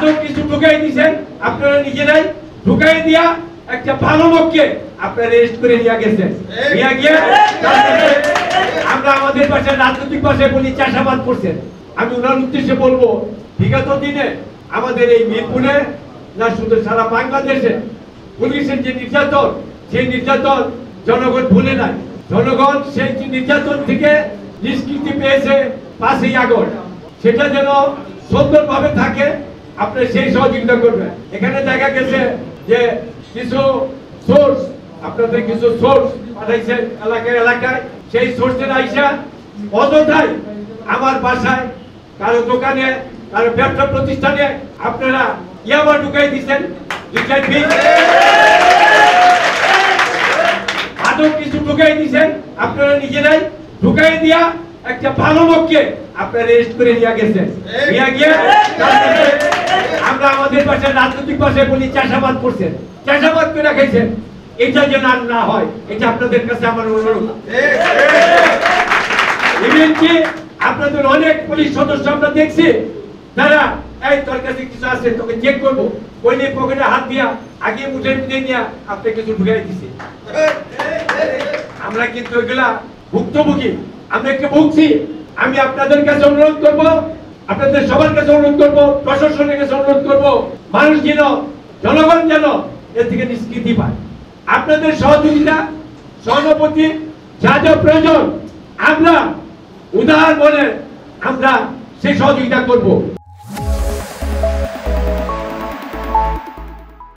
মাদক কিছু ঢুকাই দিয়েছেন, আপনারা নিজেরাই ঢুকাই দিয়া একটা ভালো লোককে আপনারা রেজিস্ট করে নিয়ে গেছেন। নিয়ে গিয়ে আমরা আমাদের ভাষায় রাজনৈতিক ভাষায় বলি চাষাবাদ করছেন। আমি ওনার উদ্দেশ্যে বলবো, বিগত দিনে আমাদের এই মিরপুরে না শুধু সারা বাংলাদেশে পুলিশের যে নির্যাতন, সেই নির্যাতন জনগণ ভুলে নাই। জনগণ সেই নির্যাতন থেকে নিষ্কৃতি পেয়েছে 5ই আগস্ট। সেটা যেন সুন্দরভাবে থাকে, আপনি সেই সহযোগিতা করবেন। এখানে দেখা গেছে যে কিছু সোর্স, আপনাদের কিছু সোর্স পাঠাইছে এলাকায় এলাকায়, সেই সোর্সের আইসা অযথায় আমার বাসায়, কারো দোকানে, কারো ব্যবসা প্রতিষ্ঠানে আপনারা ইয়াবা ঢুকাই দিচ্ছেন। মাদক কিছু ঢুকাই দিচ্ছেন, আপনারা নিজেরাই ঢুকাই দিয়া একটা ভালো লোককে আপনারা রেজিস্ট করে নিয়ে গেছেন। নিয়ে গিয়ে আমরা আমাদের ভাষায় রাজনৈতিক ভাষায় বলি চাষাবাদ করছেন, চাষাবাদ করে খাইছেন। এটা যেন আর না হয়, এটা আপনাদের কাছে আমার অনুরোধ। ইভেনকি আপনাদের অনেক পুলিশ সদস্য আমরা দেখছি, তারা এই তোর কাছে কিছু আছে তোকে চেক করবো, ওইলে পকেটে হাত দিয়া আগে মুঠে মুঠে নিয়ে আপনি কিছু ঢুকাই দিছে। আমরা কিন্তু এগুলা ভুক্তভোগী, আমরা একটু ভুগছি। আমি আপনাদের কাছে অনুরোধ করব, আপনাদের সবার কাছে অনুরোধ করব, প্রশাসনের কাছে অনুরোধ করব, মানুষ যেন, জনগণ যেন এর থেকে নিষ্কৃতি পায়। আপনাদের সহযোগিতা, সহানুভূতি যা যা প্রয়োজন আমরা উদার মনে আমরা সেই সহযোগিতা করব।